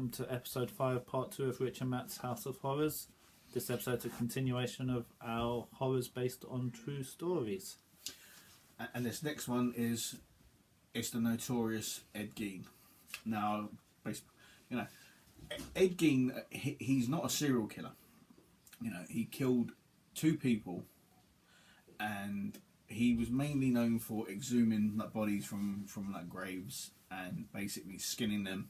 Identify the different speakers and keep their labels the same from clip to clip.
Speaker 1: welcome to episode 5, part 2 of Rich and Matt's House of Horrors. This episode's a continuation of our horrors based on true stories.
Speaker 2: And this next one is, it's the notorious Ed Gein. Now, you know, Ed Gein, he's not a serial killer. You know, he killed 2 people, and he was mainly known for exhuming like bodies from like graves and basically skinning them,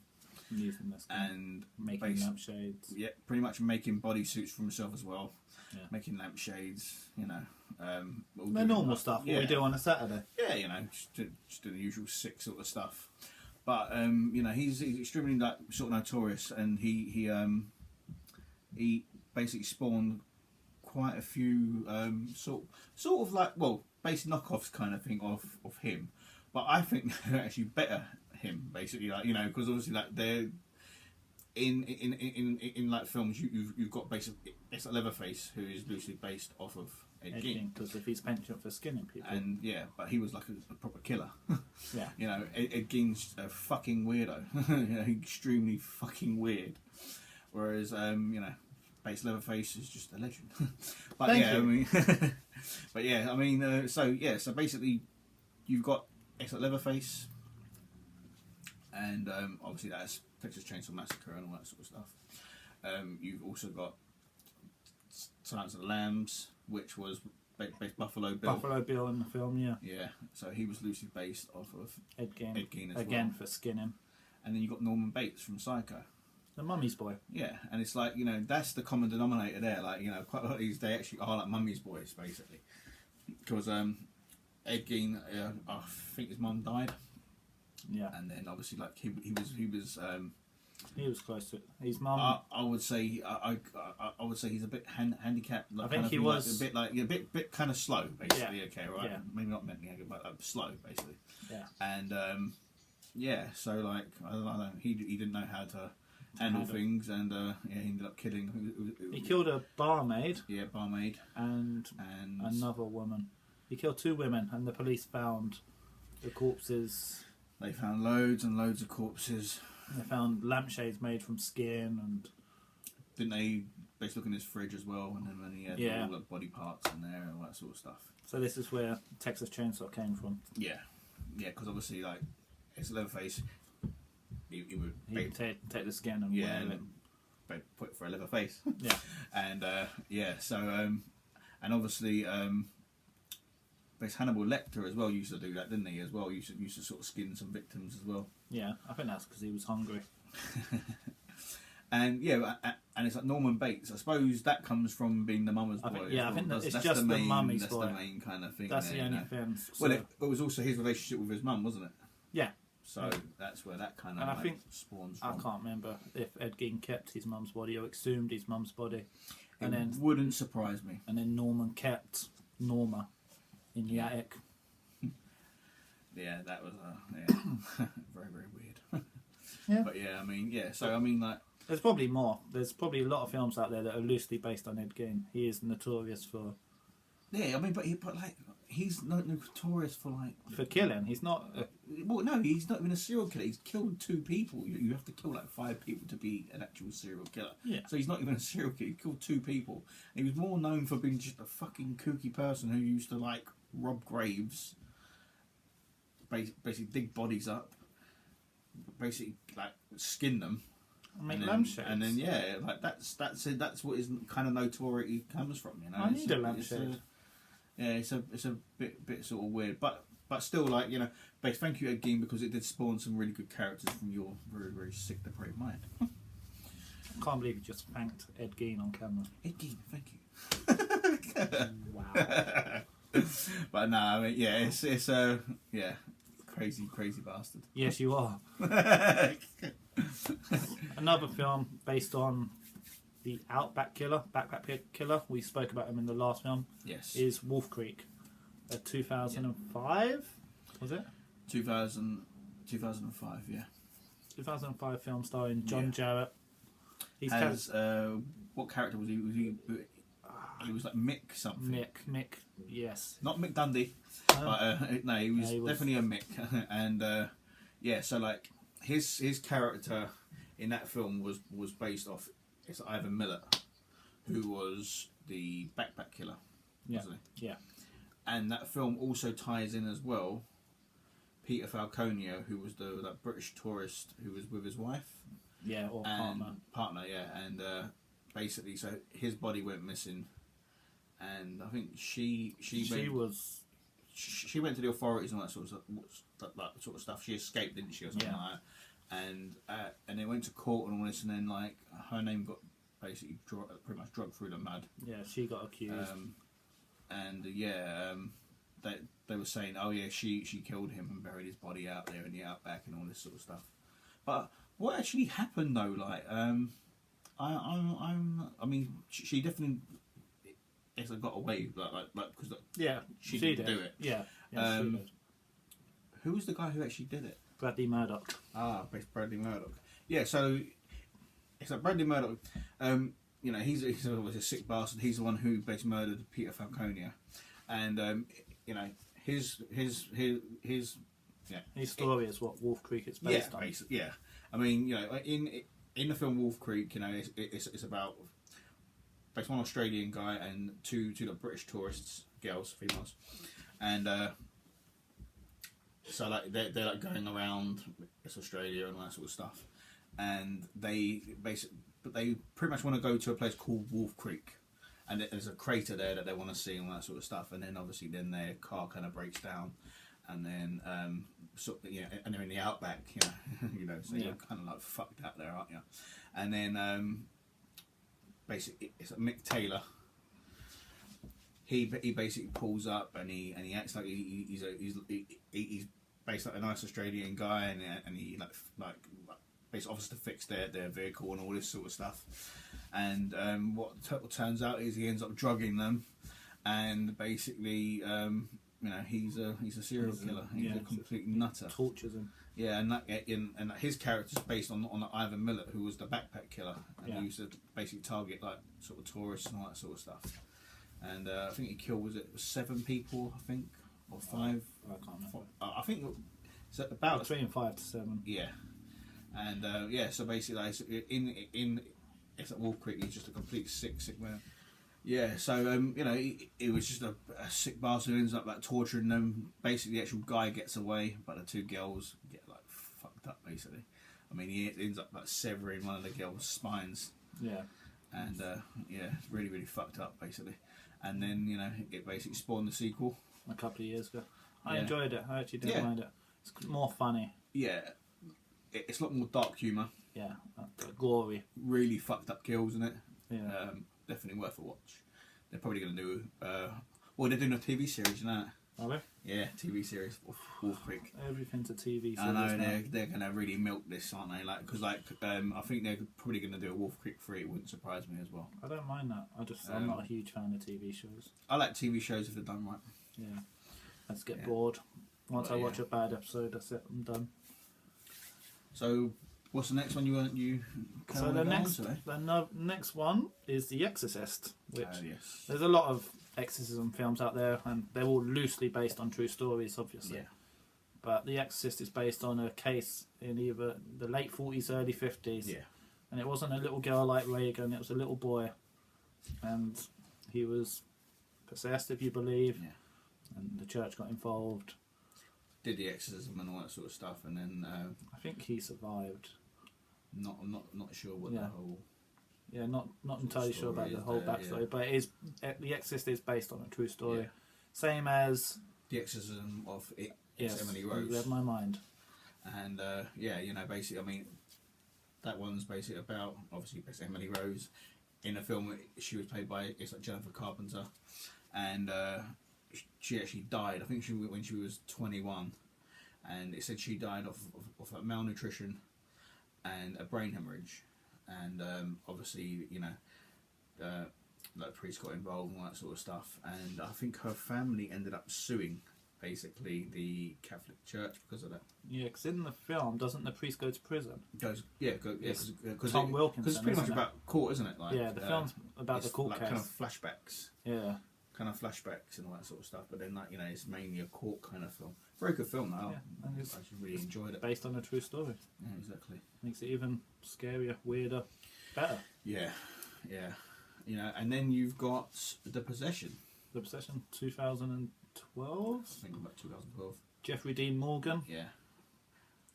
Speaker 1: using this
Speaker 2: and
Speaker 1: making lampshades.
Speaker 2: Yeah, pretty much making bodysuits for himself as well.
Speaker 1: Yeah.
Speaker 2: Making lampshades, you know.
Speaker 1: The normal stuff, what we do on a Saturday.
Speaker 2: Yeah, you know, just do the usual sick sort of stuff. But you know, he's extremely like sort of notorious, and he basically spawned quite a few sort of like, well, base knockoffs kind of thing of him. But I think they're actually better him, basically, like, you know, because obviously like they're in like films you've got basically it's like Leatherface, who is loosely based off of Ed Gein,
Speaker 1: because if he's penchant for skinning people,
Speaker 2: and yeah, but he was like a proper killer.
Speaker 1: Yeah,
Speaker 2: you know, Ed Gein's a fucking weirdo. You know, extremely fucking weird. Whereas you know, base Leatherface is just a legend. But
Speaker 1: Thank
Speaker 2: yeah,
Speaker 1: you.
Speaker 2: I mean, but yeah, I mean, so basically, you've got Exit Leatherface, and obviously that's Texas Chainsaw Massacre and all that sort of stuff. You've also got Silence of the Lambs, which was based Buffalo Bill.
Speaker 1: Buffalo Bill in the film, yeah.
Speaker 2: Yeah, so he was loosely based off of
Speaker 1: Ed Gein
Speaker 2: as
Speaker 1: again
Speaker 2: well.
Speaker 1: for skinning.
Speaker 2: And then you got Norman Bates from Psycho.
Speaker 1: The Mummy's Boy.
Speaker 2: Yeah, and it's like, you know, that's the common denominator there. Like, you know, quite a lot of these, they actually are like Mummy's Boys, basically. Because Ed Gein, I think his mum died.
Speaker 1: Yeah.
Speaker 2: And then obviously, like, he was
Speaker 1: close to it. His mum.
Speaker 2: I would say I would say he's a bit handicapped. Like,
Speaker 1: I think he was
Speaker 2: like, a bit kind of slow, basically.
Speaker 1: Yeah.
Speaker 2: Okay, right?
Speaker 1: Yeah.
Speaker 2: Maybe not mentally handicapped, but slow, basically.
Speaker 1: Yeah.
Speaker 2: And yeah, so like I don't know, he didn't know how to handle things, and yeah, he ended up killing.
Speaker 1: He killed a barmaid.
Speaker 2: Yeah, barmaid
Speaker 1: and another woman. He killed 2 women, and the police found the corpses.
Speaker 2: They found loads and loads of corpses.
Speaker 1: They found lampshades made from skin, and
Speaker 2: didn't they basically look in his fridge as well, and then when he had all the body parts in there and all that sort of stuff.
Speaker 1: So this is where Texas Chainsaw came from.
Speaker 2: Yeah, yeah, because obviously like it's Leatherface. He would
Speaker 1: take the skin and wear it.
Speaker 2: Put it for a Leatherface.
Speaker 1: Yeah,
Speaker 2: and yeah, so and obviously there's Hannibal Lecter as well used to do that, didn't he? As well, used to sort of skin some victims as well.
Speaker 1: Yeah, I think that's because he was hungry.
Speaker 2: And yeah, and it's like Norman Bates. I suppose that comes from being the mama's boy.
Speaker 1: I think that's just the mummy's boy.
Speaker 2: That's the main kind of thing.
Speaker 1: That's
Speaker 2: there,
Speaker 1: the only thing. So.
Speaker 2: Well, it was also his relationship with his mum, wasn't it?
Speaker 1: Yeah.
Speaker 2: So that's where that kind of
Speaker 1: I think
Speaker 2: spawns from.
Speaker 1: I can't remember if Ed Gein kept his mum's body or exhumed his mum's body. And
Speaker 2: it wouldn't surprise me.
Speaker 1: And then Norman kept Norma in the attic.
Speaker 2: Yeah, that was very, very weird.
Speaker 1: Yeah.
Speaker 2: But yeah, I mean, yeah. So I mean, like,
Speaker 1: there's probably more. There's probably a lot of films out there that are loosely based on Ed Gein. He is notorious for.
Speaker 2: Yeah, I mean, but like, he's not notorious for like
Speaker 1: for killing. He's not.
Speaker 2: Well, no, he's not even a serial killer. He's killed 2 people. You have to kill like 5 people to be an actual serial killer.
Speaker 1: Yeah.
Speaker 2: So he's not even a serial killer. He killed 2 people. And he was more known for being just a fucking kooky person who used to like rob graves, basically dig bodies up, basically like skin them.
Speaker 1: Make lampshades.
Speaker 2: And then yeah, like that's it. That's what his kind of notoriety comes from. You know,
Speaker 1: I need a lampshade.
Speaker 2: Yeah, it's a bit sort of weird, but still, like, you know, thank you Ed Gein, because it did spawn some really good characters from your very, very sick, depraved mind.
Speaker 1: I can't believe you just thanked Ed Gein on camera.
Speaker 2: Ed Gein, thank you.
Speaker 1: Wow.
Speaker 2: But no, I mean, yeah, it's yeah, crazy bastard.
Speaker 1: Yes, you are. Another film based on the Backpack Killer. We spoke about him in the last film.
Speaker 2: Yes.
Speaker 1: Is Wolf Creek. 2005, was it?
Speaker 2: 2005, yeah.
Speaker 1: 2005 film starring John Jarrett.
Speaker 2: He's what character was he? He was like Mick something.
Speaker 1: Mick, yes.
Speaker 2: Not Mick Dundee, but no, he was definitely a Mick. And yeah, so like his character, in that film was based off it's Ivan Millett, who was the backpack killer, wasn't he?
Speaker 1: Yeah.
Speaker 2: And that film also ties in as well Peter Falconio, who was that British tourist who was with his wife.
Speaker 1: Yeah, or
Speaker 2: partner, yeah. And basically, so his body went missing, and I think she went to the authorities and all that sort of stuff. She escaped, didn't she, or something like that? And they went to court and all this, and then like her name got basically pretty much dragged through the mud.
Speaker 1: Yeah, she got accused.
Speaker 2: They were saying, oh yeah, she killed him and buried his body out there in the outback and all this sort of stuff. But what actually happened though? Like, I mean, she definitely got away, like because she didn't do it.
Speaker 1: Yeah. She did.
Speaker 2: Who was the guy who actually did it?
Speaker 1: Bradley Murdoch.
Speaker 2: Bradley Murdoch. Yeah, so it's like Bradley Murdoch. You know, he's a sick bastard. He's the one who basically murdered Peter Falconio, and you know his
Speaker 1: story is what Wolf Creek is based on.
Speaker 2: Basically, yeah. I mean, you know, in the film Wolf Creek, you know, it's about based on an Australian guy and two British tourists, females, and so like they're like going around Australia and all that sort of stuff, and they pretty much want to go to a place called Wolf Creek, and there's a crater there that they want to see and all that sort of stuff, and then obviously their car kind of breaks down, and then and they're in the outback, so you're kind of like fucked out there, aren't you? And then basically it's Mick Taylor. He basically pulls up and he acts like he's basically like a nice Australian guy, and he like basically offers to fix their vehicle and all this sort of stuff. And what turns out is he ends up drugging them, and basically he's a serial killer. He's a complete nutter.
Speaker 1: Tortures him.
Speaker 2: Yeah, and his character's based on Ivan Millett, who was the backpack killer, and he used to basically target like sort of tourists and all that sort of stuff. And I think he killed 7 people, I think, or 5.
Speaker 1: I can't remember.
Speaker 2: I think it's about
Speaker 1: between 5 to 7.
Speaker 2: Yeah, and so basically, like, in it's at Wolf Creek, he's just a complete sick man. Yeah, so he was just a sick bastard who ends up like torturing them. Basically, the actual guy gets away, but the 2 girls get like fucked up. Basically, I mean, he ends up like severing one of the girls' spines.
Speaker 1: Yeah,
Speaker 2: and really really fucked up basically. And then it basically spawned the sequel
Speaker 1: a couple of years ago. I enjoyed it. I actually didn't mind it. It's more funny.
Speaker 2: Yeah, it's a lot more dark humour.
Speaker 1: Yeah, gory.
Speaker 2: Really fucked up kills in it.
Speaker 1: Yeah.
Speaker 2: Definitely worth a watch. They're probably going to do. They're doing a TV series, you know.
Speaker 1: Are they?
Speaker 2: Yeah, TV series. Wolf Creek.
Speaker 1: Everything's a TV series.
Speaker 2: I know they're going to really milk this, aren't they? Like, because I think they're probably going to do a Wolf Creek 3. It wouldn't surprise me as well.
Speaker 1: I don't mind that. I'm not a huge fan of TV shows.
Speaker 2: I like TV shows if they're done right.
Speaker 1: Yeah. I just get bored. Once I watch a bad episode, that's it. I'm done.
Speaker 2: So, what's the next one you?
Speaker 1: So the next one is The Exorcist, which
Speaker 2: yes.
Speaker 1: There's a lot of exorcism films out there, and they're all loosely based on true stories, obviously.
Speaker 2: Yeah.
Speaker 1: But The Exorcist is based on a case in either the late 40s, early 50s.
Speaker 2: Yeah.
Speaker 1: And it wasn't a little girl like Reagan; it was a little boy, and he was possessed, if you believe.
Speaker 2: Yeah.
Speaker 1: And the church got involved.
Speaker 2: Did the exorcism and all that sort of stuff, and then
Speaker 1: I think he survived.
Speaker 2: I'm not sure what the whole.
Speaker 1: Yeah, not entirely sure about the whole backstory, but The Exorcist is based on a true story, same as
Speaker 2: The Exorcism of Emily
Speaker 1: Rose.
Speaker 2: You
Speaker 1: read my mind.
Speaker 2: And basically, I mean, that one's basically about obviously Emily Rose. In the film, she was played by Jennifer Carpenter, and she actually died. I think when she was 21, and it said she died of malnutrition and a brain hemorrhage, and obviously like priest got involved and all that sort of stuff, and I think her family ended up suing basically the Catholic Church because of that.
Speaker 1: Yeah, because in the film, doesn't the priest go to prison?
Speaker 2: Because
Speaker 1: Tom Wilkinson.
Speaker 2: Because it's pretty much about court, isn't it? Like,
Speaker 1: the film's about the court case.
Speaker 2: Kind of flashbacks.
Speaker 1: Yeah.
Speaker 2: kind of flashbacks and all that sort of stuff. But then, like, you know, it's mainly a court kind of film. Very good film, though.
Speaker 1: Yeah, and
Speaker 2: I actually really enjoyed it.
Speaker 1: Based on a true story.
Speaker 2: Yeah, exactly.
Speaker 1: Makes it even scarier, weirder, better.
Speaker 2: Yeah, yeah. You know, and then you've got The Possession.
Speaker 1: The Possession, 2012.
Speaker 2: I think about 2012.
Speaker 1: Jeffrey Dean Morgan.
Speaker 2: Yeah.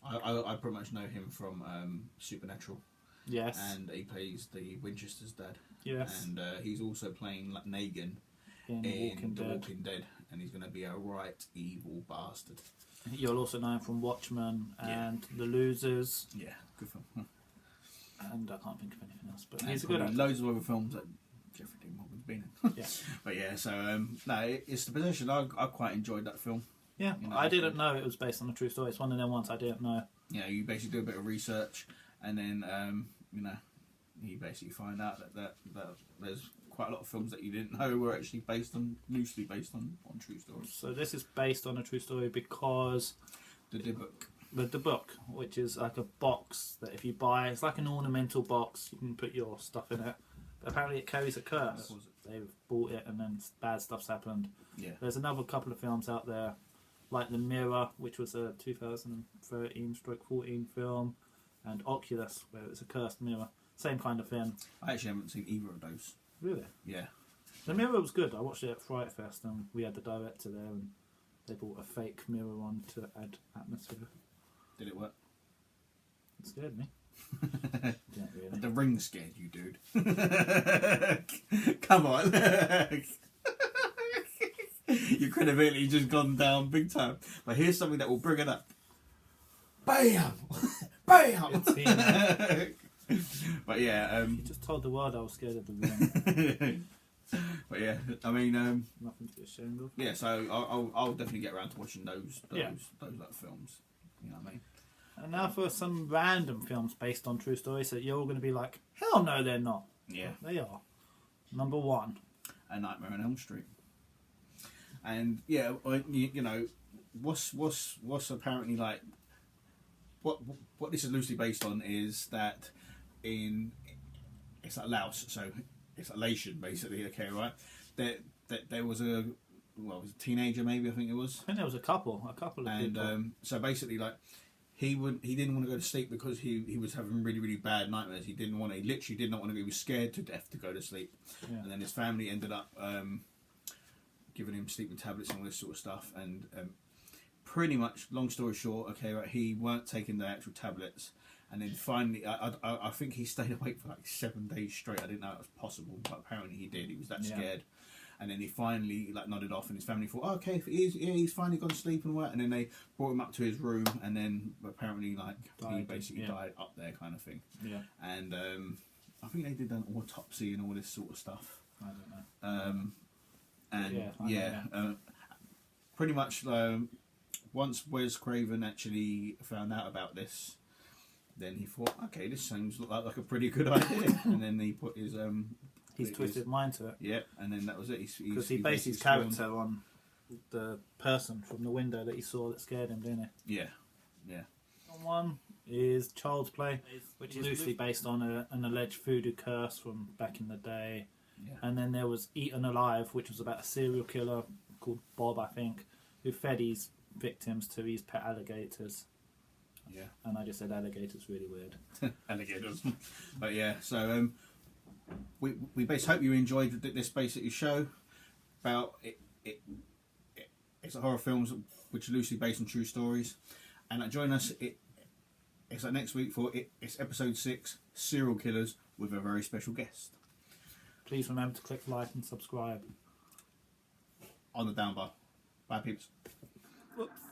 Speaker 2: I pretty much know him from Supernatural.
Speaker 1: Yes.
Speaker 2: And he plays the Winchester's dad.
Speaker 1: Yes.
Speaker 2: And he's also playing like Negan
Speaker 1: In
Speaker 2: The Walking Dead. And he's going to be a right evil bastard.
Speaker 1: You'll also know him from Watchmen and The Losers.
Speaker 2: Yeah, good film.
Speaker 1: And I can't think of anything else. But
Speaker 2: And
Speaker 1: he's a good actor.
Speaker 2: loads of other films that Jeffrey Dean Morgan's been in.
Speaker 1: Yeah.
Speaker 2: But yeah, so no, it's The Possession. I quite enjoyed that film.
Speaker 1: Yeah,
Speaker 2: You know,
Speaker 1: I didn't know it was based on a true story. It's one of them ones I didn't know.
Speaker 2: You know, you basically do a bit of research, and then you know, you basically find out that there's quite a lot of films that you didn't know were actually loosely based on true stories.
Speaker 1: So this is based on a true story because
Speaker 2: The book.
Speaker 1: the book, which is like a box that if you buy, it's like an ornamental box. You can put your stuff in it. But apparently, it carries a curse. They've bought it, and then bad stuff's happened.
Speaker 2: Yeah.
Speaker 1: There's another couple of films out there, like The Mirror, which was a 2013/14 film, and Oculus, where it's a cursed mirror. Same kind of thing.
Speaker 2: I actually haven't seen either of those.
Speaker 1: Really?
Speaker 2: Yeah.
Speaker 1: The Mirror was good. I watched it at Fright Fest, and we had the director there, and they brought a fake mirror on to add atmosphere.
Speaker 2: Did it work?
Speaker 1: It scared me. Didn't really.
Speaker 2: The Ring scared you, dude. Come on. Your credibility just gone down big time. But here's something that will bring it up. Bam! Bam!
Speaker 1: It's here.
Speaker 2: But yeah,
Speaker 1: You just told the world I was scared of the Ring.
Speaker 2: but yeah, I mean,
Speaker 1: Nothing to be ashamed of.
Speaker 2: yeah. So I'll definitely get around to watching those like films. You know what I mean?
Speaker 1: And now for some random films based on true stories that you're all going to be like, hell no, they're not.
Speaker 2: Yeah.
Speaker 1: But they are. Number 1.
Speaker 2: A Nightmare on Elm Street. And yeah, you know, what's apparently like what this is loosely based on is that it's like Laos, so it's like Laotian basically. Okay, right? That there was a teenager, maybe I think it was.
Speaker 1: I think there was a couple of people.
Speaker 2: And so basically, like he didn't want to go to sleep because he was having really, really bad nightmares. He literally did not want to go. He was scared to death to go to sleep.
Speaker 1: Yeah.
Speaker 2: And then his family ended up giving him sleeping tablets and all this sort of stuff. And pretty much, long story short, okay, right, he weren't taking the actual tablets. And then finally, I think he stayed awake for like 7 days straight. I didn't know it was possible, but apparently he did. He was that scared. And then he finally like nodded off, and his family thought, oh, okay, he's finally gone to sleep and what. And then they brought him up to his room, and then apparently like he basically died up there, kind of thing.
Speaker 1: Yeah.
Speaker 2: And I think they did an autopsy and all this sort of stuff.
Speaker 1: I don't know.
Speaker 2: And pretty much once Wes Craven actually found out about this, then he thought, okay, this sounds like a pretty good idea. And then he put his
Speaker 1: He's twisted mind to it.
Speaker 2: Yeah, and then that was it.
Speaker 1: Because he based his character on the person from the window that he saw that scared him, didn't he?
Speaker 2: Yeah, yeah.
Speaker 1: One is Child's Play, which is loosely based on an alleged voodoo curse from back in the day.
Speaker 2: Yeah.
Speaker 1: And then there was Eaten Alive, which was about a serial killer called Bob, I think, who fed his victims to his pet alligators.
Speaker 2: Yeah.
Speaker 1: And I just said alligators really weird.
Speaker 2: Alligators. But yeah, so we basically hope you enjoyed this basically show about it's horror films which are loosely based on true stories. And join us it's like next week for it's episode 6, Serial Killers, with a very special guest.
Speaker 1: Please remember to click like and subscribe.
Speaker 2: On the down bar. Bye peeps.
Speaker 1: Whoops.